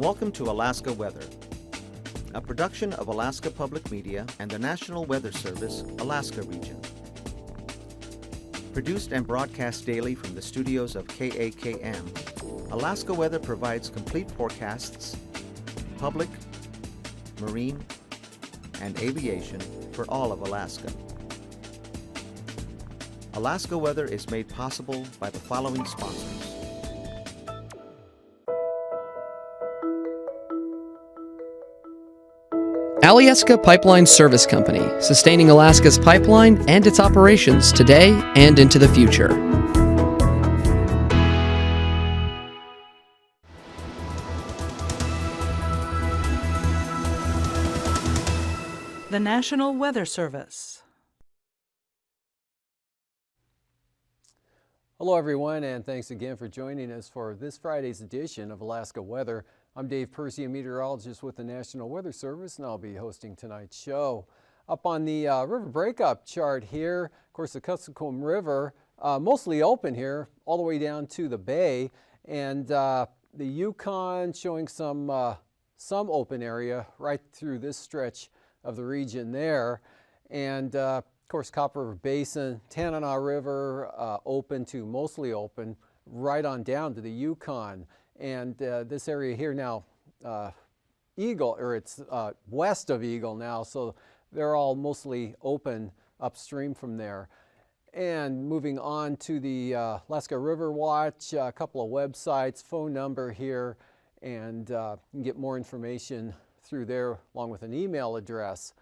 Welcome to Alaska Weather, a production of Alaska Public Media and the National Weather Service, Alaska Region. Produced and broadcast daily from the studios of KAKM, Alaska Weather provides complete forecasts, public, marine, and aviation for all of Alaska. Alaska Weather is made possible by the following sponsors. Alyeska Pipeline Service Company, sustaining Alaska's pipeline and its operations today and into the future. The National Weather Service. Hello everyone, and thanks again for joining us for this Friday's edition of Alaska Weather. I'm Dave Percy, a meteorologist with the National Weather Service, and I'll be hosting tonight's show. Up on the river breakup chart here, of course, the Kuskokwim River, mostly open here, all the way down to the bay, and the Yukon showing some open area right through this stretch of the region there. And of course, Copper River Basin, Tanana River, open to mostly open, right on down to the Yukon. And this area here now, Eagle, or it's west of Eagle now, so they're all mostly open upstream from there. And moving on to the Alaska River Watch, a couple of websites, phone number here, and you can get more information through there along with an email address.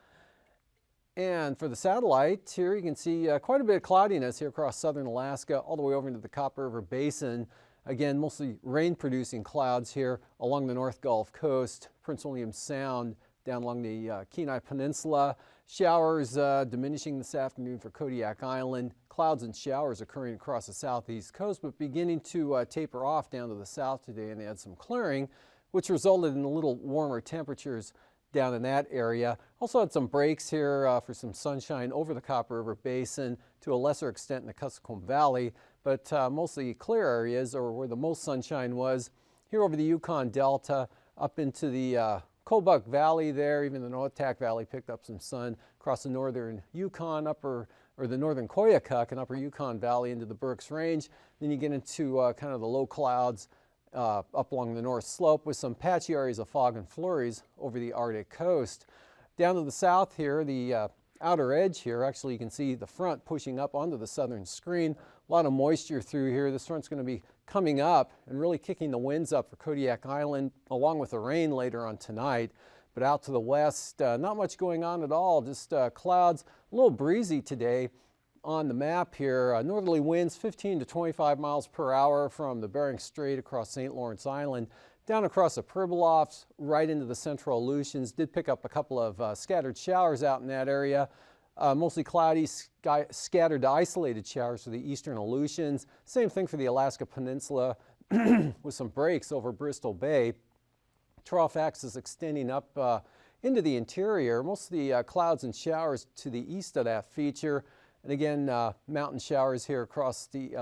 And for the satellite here, you can see quite a bit of cloudiness here across southern Alaska, all the way over into the Copper River Basin. Again, mostly rain-producing clouds here along the North Gulf Coast, Prince William Sound, down along the Kenai Peninsula. Showers diminishing this afternoon for Kodiak Island. Clouds and showers occurring across the southeast coast, but beginning to taper off down to the south today, and they had some clearing, which resulted in a little warmer temperatures down in that area. Also had some breaks here for some sunshine over the Copper River Basin, to a lesser extent in the Kuskokwim Valley, but mostly clear areas, or where the most sunshine was, here over the Yukon Delta, up into the Kobuk Valley there. Even the Noatak Valley picked up some sun across the northern Yukon, or the northern Koyukuk and upper Yukon Valley into the Berks Range. Then you get into kind of the low clouds up along the north slope, with some patchy areas of fog and flurries over the Arctic coast. Down to the south here, the outer edge here, actually you can see the front pushing up onto the southern screen. A lot of moisture through here. This front's going to be coming up and really kicking the winds up for Kodiak Island, along with the rain later on tonight. But out to the west, not much going on at all, just clouds, a little breezy today. On the map here, northerly winds 15 to 25 miles per hour from the Bering Strait across St. Lawrence Island, down across the Pribilofs, right into the central Aleutians. Did pick up a couple of scattered showers out in that area. Mostly cloudy, scattered to isolated showers for the eastern Aleutians. Same thing for the Alaska Peninsula with some breaks over Bristol Bay. Trough axis extending up into the interior. Most of the clouds and showers to the east of that feature. And again, mountain showers here across the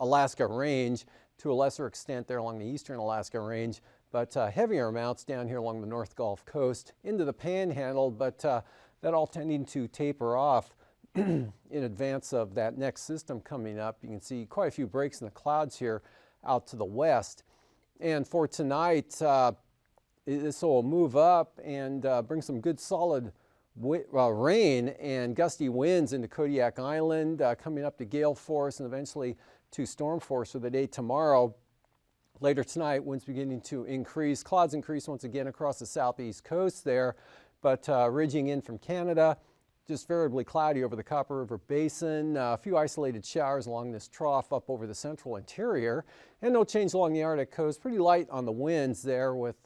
Alaska Range, to a lesser extent there along the eastern Alaska Range, but heavier amounts down here along the North Gulf Coast into the Panhandle, but that all tending to taper off in advance of that next system coming up. You can see quite a few breaks in the clouds here out to the west. And for tonight, this will move up and bring some good solid rain and gusty winds into Kodiak Island, coming up to gale force and eventually to storm force for the day tomorrow. Later tonight, winds beginning to increase. Clouds increase once again across the southeast coast there, but ridging in from Canada, just variably cloudy over the Copper River Basin. A few isolated showers along this trough up over the central interior, and no change along the Arctic coast. Pretty light on the winds there, with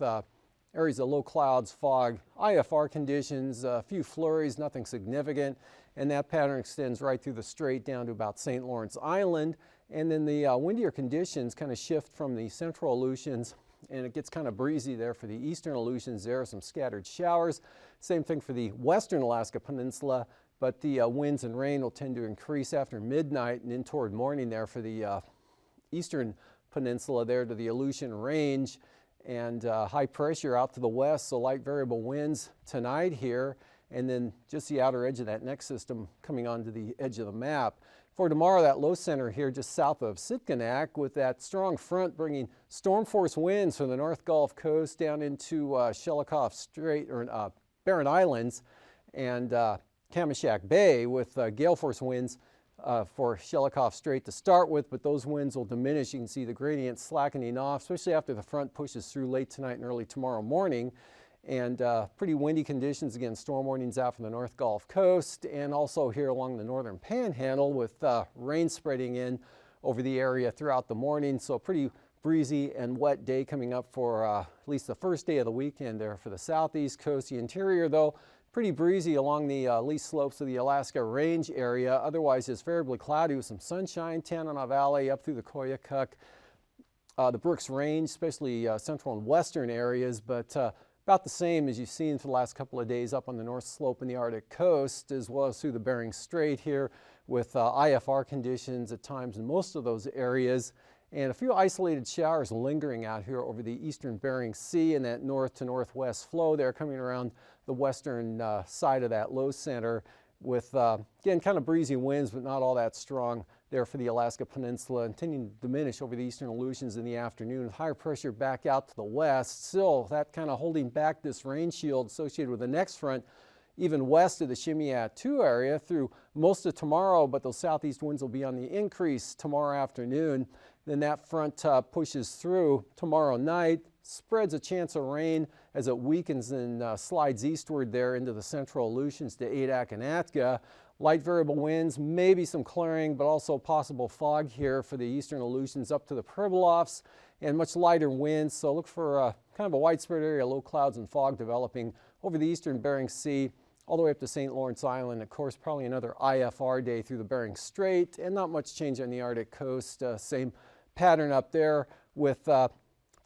areas of low clouds, fog, IFR conditions, a few flurries, nothing significant, and that pattern extends right through the strait down to about St. Lawrence Island. And then the windier conditions kind of shift from the central Aleutians, and it gets kind of breezy there for the eastern Aleutians. There are some scattered showers. Same thing for the western Alaska Peninsula, but the winds and rain will tend to increase after midnight and in toward morning there for the eastern peninsula there to the Aleutian Range. and high pressure out to the west, so light variable winds tonight here, and then just the outer edge of that next system coming onto the edge of the map. For tomorrow, that low center here just south of Sitkinak with that strong front bringing storm force winds from the North Gulf Coast down into Shelikof Strait, or Barren Islands, and Kamishak Bay with gale force winds for Shelikof Strait to start with, but those winds will diminish. You can see the gradient slackening off, especially after the front pushes through late tonight and early tomorrow morning. And pretty windy conditions, again, storm warnings out from the North Gulf Coast and also here along the northern panhandle with rain spreading in over the area throughout the morning. So pretty breezy and wet day coming up for at least the first day of the weekend there for the southeast coast. The interior, though, pretty breezy along the lee slopes of the Alaska Range area. Otherwise, it's variably cloudy with some sunshine. Tanana Valley up through the Koyukuk, the Brooks Range, especially central and western areas, but about the same as you've seen for the last couple of days up on the north slope in the Arctic coast, as well as through the Bering Strait here with IFR conditions at times in most of those areas, and a few isolated showers lingering out here over the eastern Bering Sea and that north to northwest flow there coming around the western side of that low center with, again, kind of breezy winds, but not all that strong there for the Alaska Peninsula, intending to diminish over the eastern Aleutians in the afternoon with higher pressure back out to the west. Still, that kind of holding back this rain shield associated with the next front, even west of the Shimiat 2 area through most of tomorrow, but those southeast winds will be on the increase tomorrow afternoon. Then that front pushes through tomorrow night, spreads a chance of rain as it weakens and slides eastward there into the central Aleutians to Adak and Atka. Light variable winds, maybe some clearing, but also possible fog here for the eastern Aleutians up to the Pribilofs, and much lighter winds. So look for kind of a widespread area, low clouds and fog developing over the eastern Bering Sea all the way up to St. Lawrence Island. Of course, probably another IFR day through the Bering Strait, and not much change on the Arctic coast. Same pattern up there with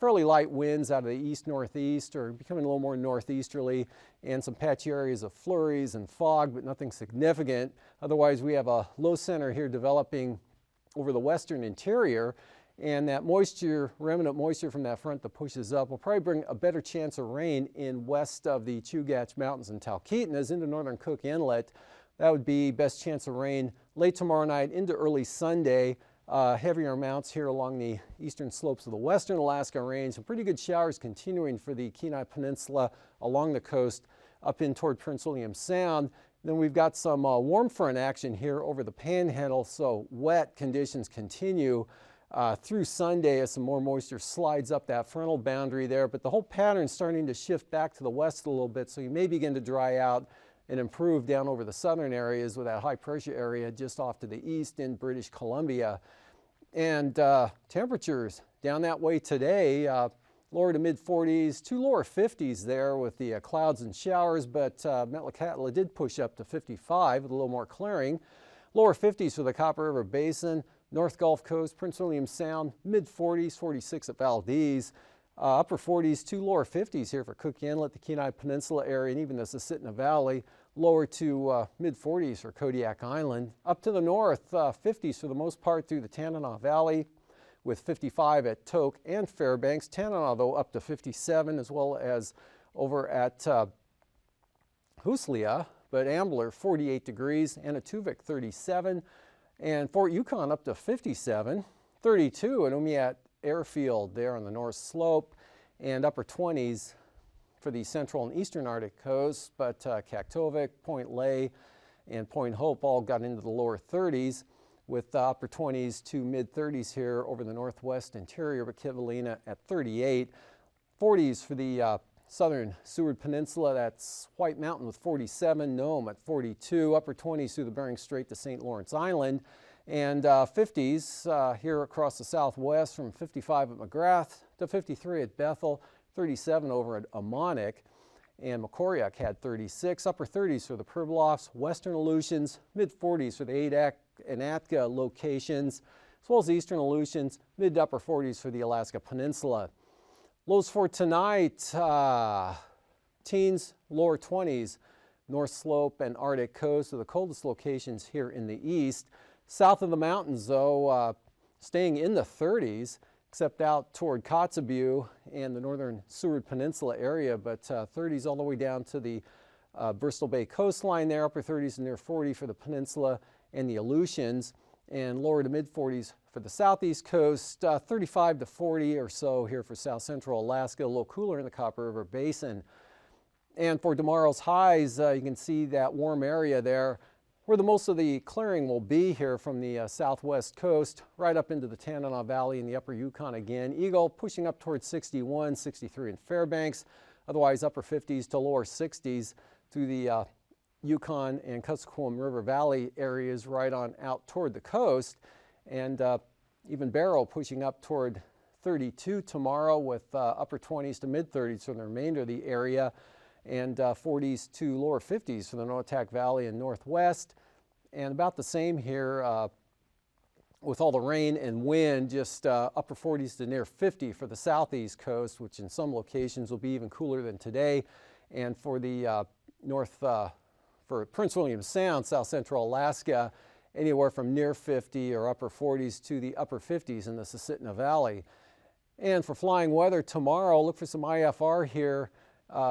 fairly light winds out of the east-northeast or becoming a little more northeasterly, and some patchy areas of flurries and fog, but nothing significant. Otherwise, we have a low center here developing over the western interior, and that moisture, remnant moisture from that front that pushes up will probably bring a better chance of rain in west of the Chugach Mountains and Talkeetnas into northern Cook Inlet. That would be best chance of rain late tomorrow night into early Sunday. Heavier amounts here along the eastern slopes of the western Alaska Range. Some pretty good showers continuing for the Kenai Peninsula along the coast up in toward Prince William Sound. Then we've got some warm front action here over the panhandle, so wet conditions continue through Sunday as some more moisture slides up that frontal boundary there, but the whole pattern's starting to shift back to the west a little bit, so you may begin to dry out and improve down over the southern areas with that high pressure area just off to the east in British Columbia. And temperatures down that way today, lower to mid 40s, to lower 50s there with the clouds and showers, but Metlakatla did push up to 55 with a little more clearing. Lower 50s for the Copper River Basin, North Gulf Coast, Prince William Sound, mid 40s, 46 at Valdez. Upper 40s to lower 50s here for Cook Inlet, the Kenai Peninsula area, and even the Susitna Valley. Lower to mid 40s for Kodiak Island. Up to the north, 50s for the most part through the Tanana Valley, with 55 at Tok and Fairbanks. Tanana, though, up to 57, as well as over at Huslia, but Ambler 48 degrees, Anatuvik 37, and Fort Yukon up to 57, 32 at Umiat Airfield there on the north slope, and upper 20s for the central and eastern Arctic coast, but Kaktovik, Point Lay, and Point Hope all got into the lower 30s, with upper 20s to mid 30s here over the northwest interior, but Kivalina at 38. 40s for the southern Seward Peninsula, that's White Mountain with 47, Nome at 42, upper 20s through the Bering Strait to St. Lawrence Island, and 50s here across the southwest from 55 at McGrath to 53 at Bethel, 37 over at Amonic, and Makoriak had 36, upper 30s for the Pribilofs, western Aleutians, mid 40s for the Adak and Atka locations, as well as the eastern Aleutians, mid to upper 40s for the Alaska Peninsula. Lows for tonight, teens, lower 20s, North Slope and Arctic coast are the coldest locations here in the east. South of the mountains, though, staying in the 30s, except out toward Kotzebue and the northern Seward Peninsula area, but 30s all the way down to the Bristol Bay coastline there, upper 30s and near 40 for the peninsula and the Aleutians, and lower to mid 40s for the southeast coast, 35 to 40 or so here for south central Alaska, a little cooler in the Copper River Basin. And for tomorrow's highs, you can see that warm area there where the most of the clearing will be here from the southwest coast, right up into the Tanana Valley and the upper Yukon again. Eagle pushing up towards 61, 63 in Fairbanks, otherwise upper 50s to lower 60s through the Yukon and Kuskokwim River Valley areas right on out toward the coast. And even Barrow pushing up toward 32 tomorrow with upper 20s to mid 30s for the remainder of the area, and 40s to lower 50s for the Noatak Valley and Northwest. And about the same here with all the rain and wind, just upper 40s to near 50 for the southeast coast, which in some locations will be even cooler than today. And for the for Prince William Sound, south central Alaska, anywhere from near 50 or upper 40s to the upper 50s in the Susitna Valley. And for flying weather tomorrow, look for some IFR here,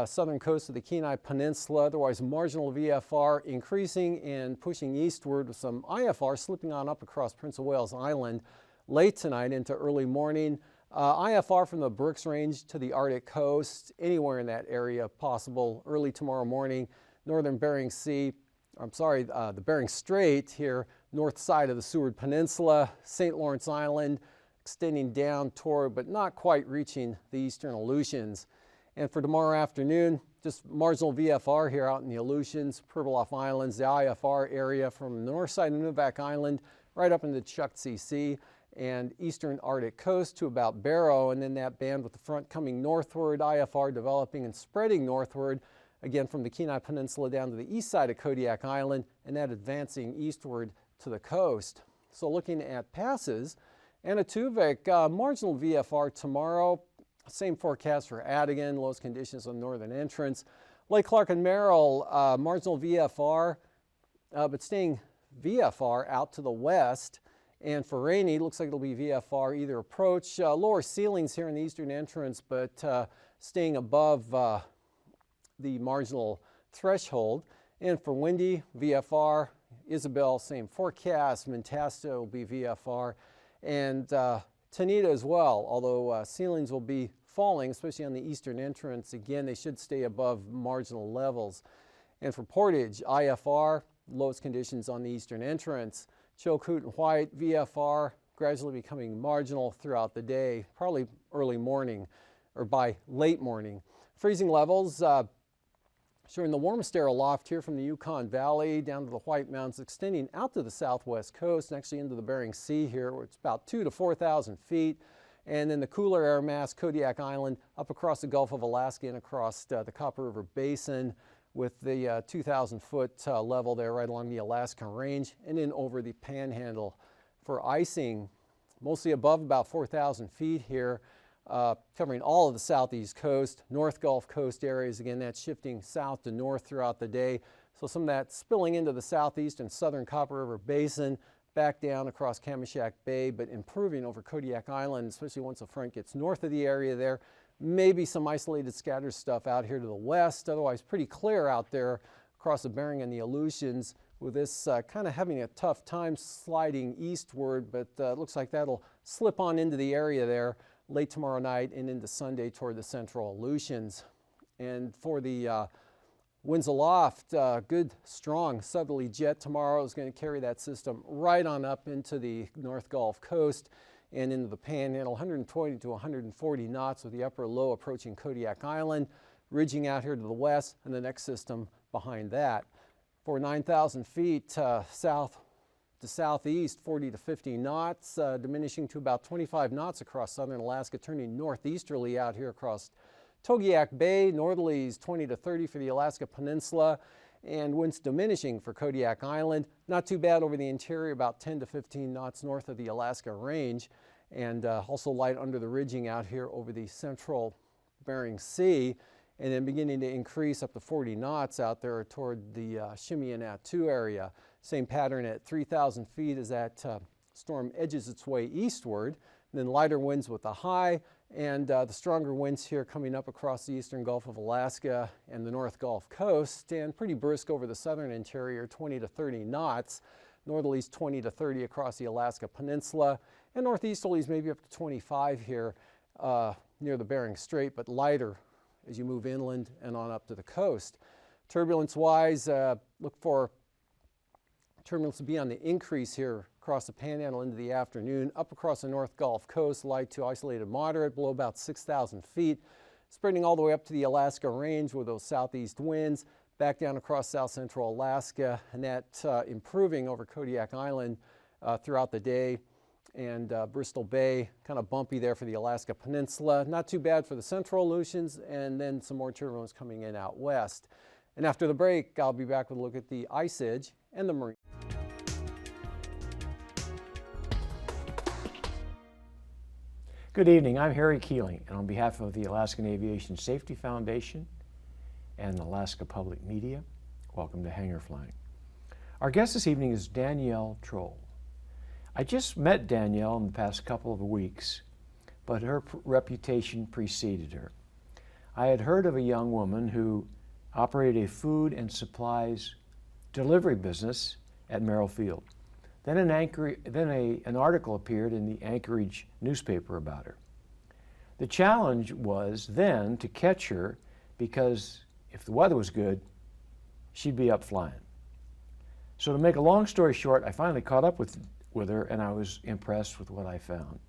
southern coast of the Kenai Peninsula, otherwise marginal VFR increasing and pushing eastward with some IFR slipping on up across Prince of Wales Island late tonight into early morning. IFR from the Brooks Range to the Arctic coast, anywhere in that area possible early tomorrow morning. Northern Bering Sea, the Bering Strait here, north side of the Seward Peninsula, St. Lawrence Island, extending down toward, but not quite reaching the eastern Aleutians. And for tomorrow afternoon, just marginal VFR here out in the Aleutians, Pribilof Islands, the IFR area from the north side of Nunivak Island right up into Chukchi Sea and eastern Arctic coast to about Barrow, and then that band with the front coming northward, IFR developing and spreading northward, again from the Kenai Peninsula down to the east side of Kodiak Island, and that advancing eastward to the coast. So looking at passes, Anaktuvuk, marginal VFR tomorrow, same forecast for Adigan, lowest conditions on northern entrance. Lake Clark and Merrill, marginal VFR, but staying VFR out to the west. And for Rainy, looks like it'll be VFR either approach, lower ceilings here in the eastern entrance, but staying above the marginal threshold. And for Windy, VFR, Isabel, same forecast. Mentasta will be VFR. And Tanita as well, although ceilings will be falling, especially on the eastern entrance. Again, they should stay above marginal levels. And for Portage, IFR, lowest conditions on the eastern entrance. Chilkoot and White, VFR, gradually becoming marginal throughout the day, probably early morning or by late morning. Freezing levels showing the warmest air aloft here from the Yukon Valley down to the White Mountains, extending out to the southwest coast and actually into the Bering Sea here, where it's about 2,000 to 4,000 feet. And then the cooler air mass, Kodiak Island, up across the Gulf of Alaska and across the Copper River Basin, with the 2,000 foot level there right along the Alaska Range, and then over the Panhandle. For icing, mostly above about 4,000 feet here, covering all of the southeast coast, North Gulf Coast areas. Again, that's shifting south to north throughout the day. So some of that spilling into the southeast and southern Copper River Basin, back down across Kamishak Bay, but improving over Kodiak Island, especially once the front gets north of the area there. Maybe some isolated scattered stuff out here to the west, otherwise pretty clear out there across the Bering and the Aleutians, with this kind of having a tough time sliding eastward, but it looks like that'll slip on into the area there late tomorrow night and into Sunday toward the central Aleutians. And for the winds aloft, good strong southerly jet tomorrow is going to carry that system right on up into the North Gulf Coast and into the Panhandle, 120 to 140 knots with the upper low approaching Kodiak Island, ridging out here to the west, and the next system behind that. For 9,000 feet south to southeast, 40 to 50 knots, diminishing to about 25 knots across southern Alaska, turning northeasterly out here across Togiak Bay, northerlies 20 to 30 for the Alaska Peninsula, and winds diminishing for Kodiak Island. Not too bad over the interior, about 10 to 15 knots north of the Alaska Range, and also light under the ridging out here over the central Bering Sea, and then beginning to increase up to 40 knots out there toward the Shimi and Attu area. Same pattern at 3,000 feet as that storm edges its way eastward, then lighter winds with the high, and the stronger winds here coming up across the eastern Gulf of Alaska and the North Gulf Coast, and pretty brisk over the southern interior, 20 to 30 knots. Northerlies 20 to 30 across the Alaska Peninsula, and northeasterlies maybe up to 25 here near the Bering Strait, but lighter as you move inland and on up to the coast. Turbulence-wise, look for turbulence to be on the increase here across the Panhandle into the afternoon, up across the North Gulf Coast, light to isolated moderate, below about 6,000 feet, spreading all the way up to the Alaska Range with those southeast winds, back down across south central Alaska, and that improving over Kodiak Island throughout the day, and Bristol Bay, kind of bumpy there for the Alaska Peninsula. Not too bad for the central Aleutians, and then some more turbulence coming in out west. And after the break, I'll be back with a look at the ice edge and the marine. Good evening, I'm Harry Keeling, and on behalf of the Alaskan Aviation Safety Foundation and Alaska Public Media, welcome to Hangar Flying. Our guest this evening is Danielle Troll. I just met Danielle in the past couple of weeks, but her reputation preceded her. I had heard of a young woman who operated a food and supplies delivery business at Merrill Field. Then an article appeared in the Anchorage newspaper about her. The challenge was then to catch her, because if the weather was good, she'd be up flying. So to make a long story short, I finally caught up with her, and I was impressed with what I found.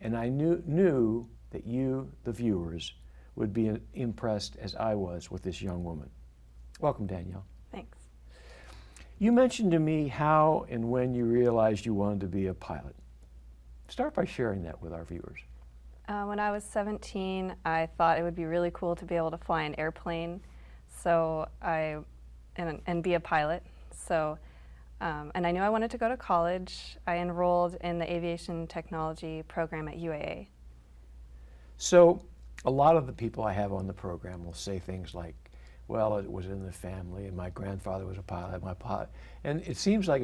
And I knew that you, the viewers, would be impressed as I was with this young woman. Welcome, Danielle. Thanks. You mentioned to me how and when you realized you wanted to be a pilot. Start by sharing that with our viewers. When I was 17, I thought it would be really cool to be able to fly an airplane, and be a pilot. So, and I knew I wanted to go to college. I enrolled in the aviation technology program at UAA. So, a lot of the people I have on the program will say things like, well, it was in the family, and my grandfather was a pilot, and it seems like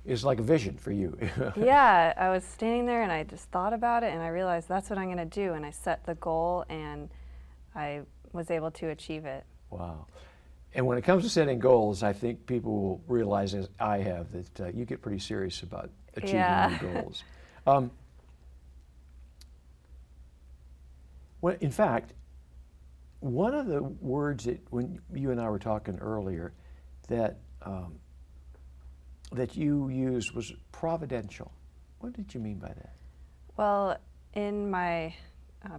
it's like a vision for you. Yeah, I was standing there and I just thought about it, and I realized that's what I'm going to do, and I set the goal, and I was able to achieve it. Wow. And when it comes to setting goals, I think people will realize, as I have, that you get pretty serious about achieving your goals. Well, in fact, one of the words that, when you and I were talking earlier, that you used was providential. What did you mean by that? Well, in my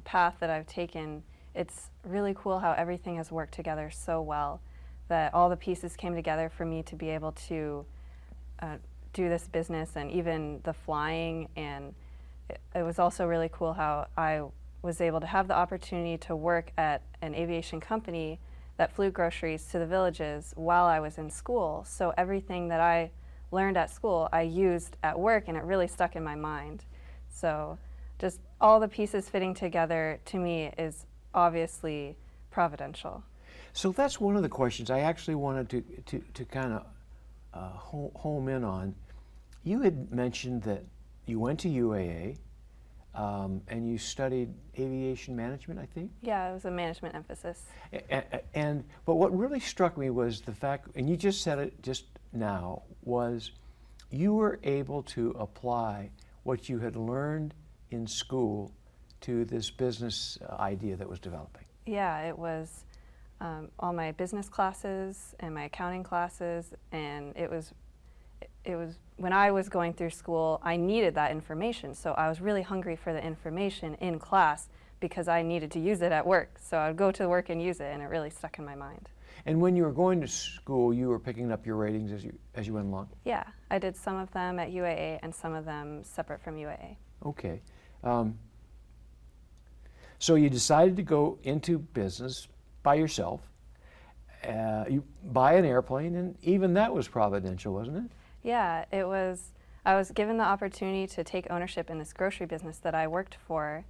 path that I've taken, it's really cool how everything has worked together so well, that all the pieces came together for me to be able to do this business, and even the flying. And it was also really cool how I was able to have the opportunity to work at an aviation company that flew groceries to the villages while I was in school. So everything that I learned at school, I used at work, and it really stuck in my mind. So just all the pieces fitting together, to me, is obviously providential. So that's one of the questions I actually wanted to kind of home in on. You had mentioned that you went to UAA, and you studied aviation management, I think? Yeah, it was a management emphasis. But what really struck me was the fact, and you just said it just now, was you were able to apply what you had learned in school to this business idea that was developing. Yeah, it was all my business classes and my accounting classes, and it was when I was going through school, I needed that information, so I was really hungry for the information in class because I needed to use it at work. So I would go to work and use it, and it really stuck in my mind. And when you were going to school, you were picking up your ratings as you went along? Yeah, I did some of them at UAA and some of them separate from UAA. Okay. So you decided to go into business by yourself. You buy an airplane, and even that was providential, wasn't it? Yeah, it was. I was given the opportunity to take ownership in this grocery business that I worked for,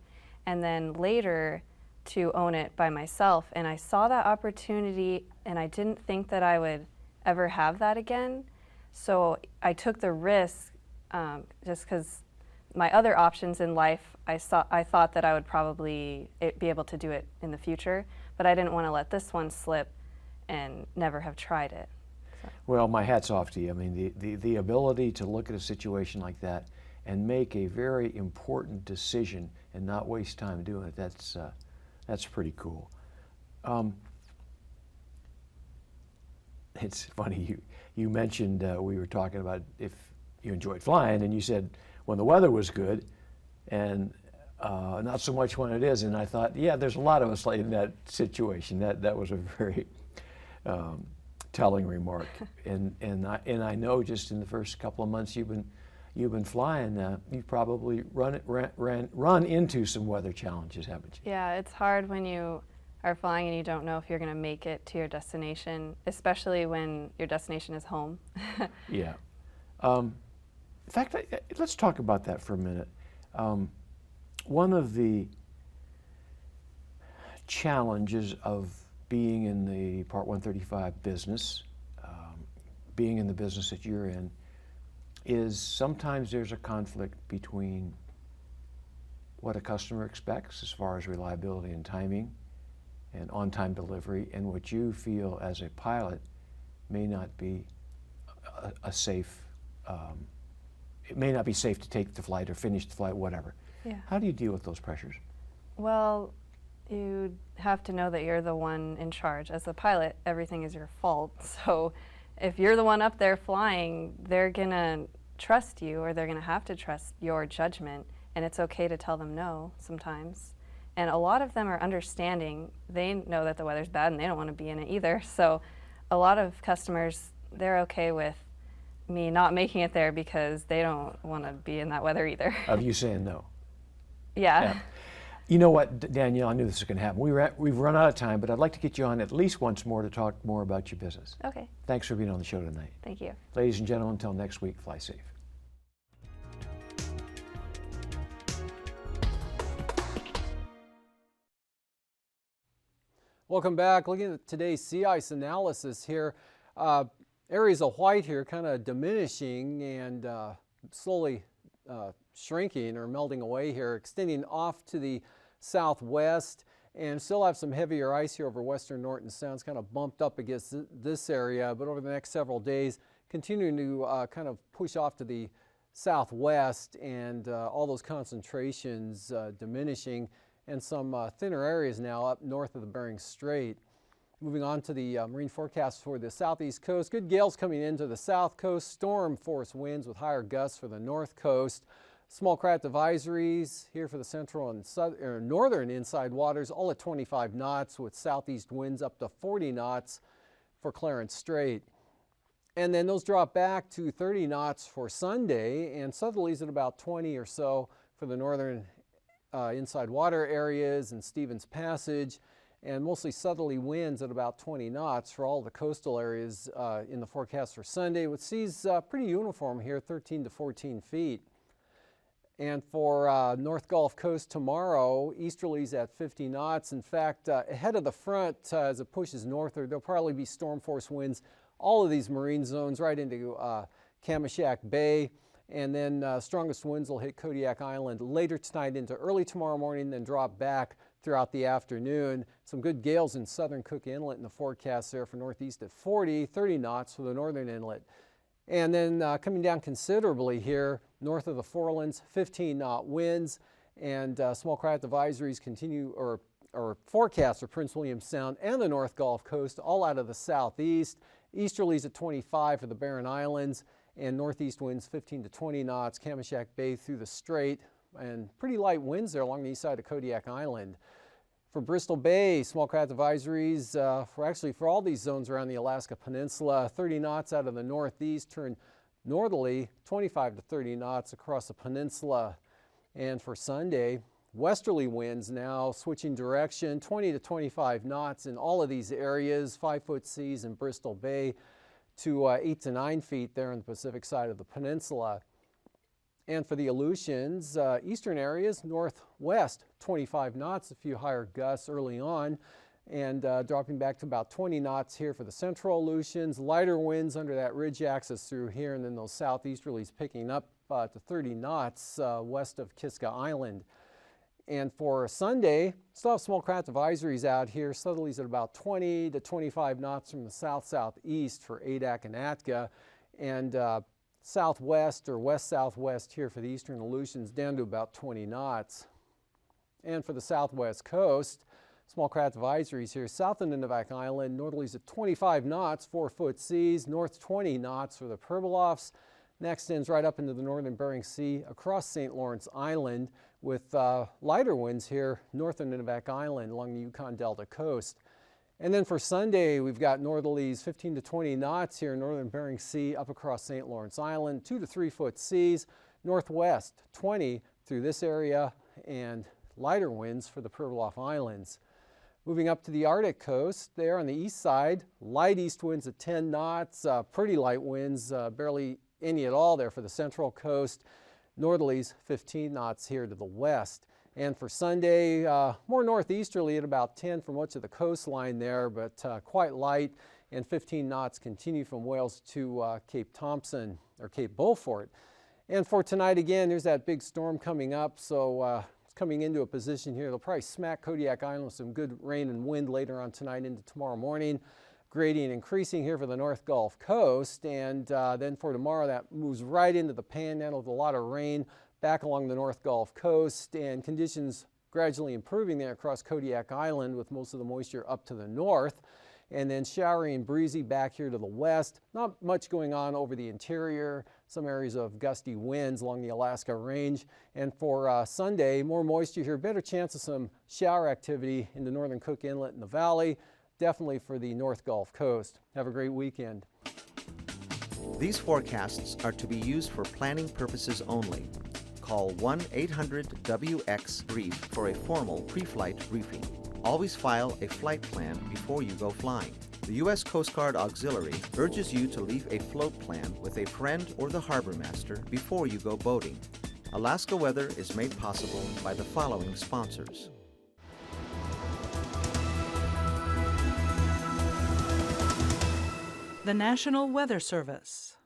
and then later to own it by myself. And I saw that opportunity, and I didn't think that I would ever have that again. So I took the risk just because my other options in life, I thought that I would probably be able to do it in the future, but I didn't want to let this one slip and never have tried it. So. Well, my hat's off to you. I mean, the ability to look at a situation like that and make a very important decision and not waste time doing it, that's pretty cool. It's funny, you mentioned, we were talking about if you enjoyed flying, and you said when the weather was good, and not so much when it is. And I thought, yeah, there's a lot of us in that situation. That was a very telling remark. and I know just in the first couple of months you've been flying, you've probably run into some weather challenges, haven't you? Yeah, it's hard when you are flying and you don't know if you're going to make it to your destination, especially when your destination is home. Yeah. In fact, let's talk about that for a minute. One of the challenges of being in the Part 135 business, being in the business that you're in, is sometimes there's a conflict between what a customer expects as far as reliability and timing and on-time delivery, and what you feel as a pilot may not be a safe, it may not be safe to take the flight or finish the flight, whatever. Yeah. How do you deal with those pressures? Well, you have to know that you're the one in charge. As a pilot, everything is your fault. So if you're the one up there flying, they're going to trust you, or they're going to have to trust your judgment, and it's okay to tell them no sometimes. And a lot of them are understanding. They know that the weather's bad and they don't want to be in it either. So a lot of customers, they're okay with me not making it there because they don't want to be in that weather either. Of you saying no? Yeah. You know what, Danielle, I knew this was going to happen. We've run out of time, but I'd like to get you on at least once more to talk more about your business. Okay. Thanks for being on the show tonight. Thank you. Ladies and gentlemen, until next week, fly safe. Welcome back. Looking at today's sea ice analysis here. Areas of white here kind of diminishing and slowly shrinking or melting away here, extending off to the southwest, and still have some heavier ice here over western Norton Sound. It's kind of bumped up against this area, but over the next several days, continuing to kind of push off to the southwest, and all those concentrations diminishing, and some thinner areas now up north of the Bering Strait. Moving on to the marine forecast for the southeast coast. Good gales coming into the south coast. Storm force winds with higher gusts for the north coast. Small craft advisories here for the central and northern inside waters, all at 25 knots with southeast winds up to 40 knots for Clarence Strait. And then those drop back to 30 knots for Sunday, and southerlies at about 20 or so for the northern inside water areas and Stevens Passage, and mostly southerly winds at about 20 knots for all the coastal areas in the forecast for Sunday, with seas pretty uniform here, 13 to 14 feet. And for North Gulf Coast tomorrow, easterlies at 50 knots. In fact, ahead of the front as it pushes northward, there'll probably be storm force winds, all of these marine zones right into Kamishak Bay. And then strongest winds will hit Kodiak Island later tonight into early tomorrow morning, then drop back throughout the afternoon. Some good gales in southern Cook Inlet in the forecast there for northeast at 40, 30 knots for the northern inlet. And then coming down considerably here north of the Forelands, 15-knot winds, and small craft advisories continue or forecasts for Prince William Sound and the North Gulf Coast, all out of the southeast. Easterlies at 25 for the Barren Islands, and northeast winds 15 to 20 knots, Kamishak Bay through the Strait, and pretty light winds there along the east side of Kodiak Island. For Bristol Bay, small craft advisories for all these zones around the Alaska Peninsula, 30 knots out of the northeast, turn northerly, 25 to 30 knots across the peninsula. And for Sunday, westerly winds now switching direction, 20 to 25 knots in all of these areas, 5-foot seas in Bristol Bay to 8 to 9 feet there on the Pacific side of the peninsula. And for the Aleutians, eastern areas, northwest, 25 knots, a few higher gusts early on. and dropping back to about 20 knots here for the central Aleutians. Lighter winds under that ridge axis through here, and then those southeasterlies picking up to 30 knots west of Kiska Island. And for Sunday, still have small craft advisories out here. Southerlies at about 20 to 25 knots from the south-southeast for Adak and Atka, and southwest or west-southwest here for the eastern Aleutians down to about 20 knots. And for the southwest coast, small craft advisories here. South of Nunivak Island, northerlies at 25 knots, 4-foot seas, north 20 knots for the Pribilofs. Next ends right up into the northern Bering Sea across St. Lawrence Island with lighter winds here north of Nunivak Island along the Yukon Delta coast. And then for Sunday, we've got northerlies 15 to 20 knots here in northern Bering Sea up across St. Lawrence Island, 2 to 3-foot seas, northwest 20 through this area, and lighter winds for the Pribilof Islands. Moving up to the Arctic coast, there on the east side, light east winds at 10 knots, pretty light winds, barely any at all there for the central coast. Northerlies 15 knots here to the west. And for Sunday, more northeasterly at about 10 for much of the coastline there, but quite light, and 15 knots continue from Wales to Cape Thompson or Cape Beaufort. And for tonight again, there's that big storm coming up, so it's coming into a position here. They'll probably smack Kodiak Island with some good rain and wind later on tonight into tomorrow morning. Gradient increasing here for the North Gulf Coast, and then for tomorrow that moves right into the Panhandle with a lot of rain back along the North Gulf Coast, and conditions gradually improving there across Kodiak Island with most of the moisture up to the north, and then showery and breezy back here to the west. Not much going on over the interior, some areas of gusty winds along the Alaska Range. And for Sunday, more moisture here, better chance of some shower activity in the northern Cook Inlet and the valley. Definitely for the North Gulf Coast. Have a great weekend. These forecasts are to be used for planning purposes only. Call 1-800-WX-BRIEF for a formal pre-flight briefing. Always file a flight plan before you go flying. The U.S. Coast Guard Auxiliary urges you to leave a float plan with a friend or the harbor master before you go boating. Alaska Weather is made possible by the following sponsors. The National Weather Service.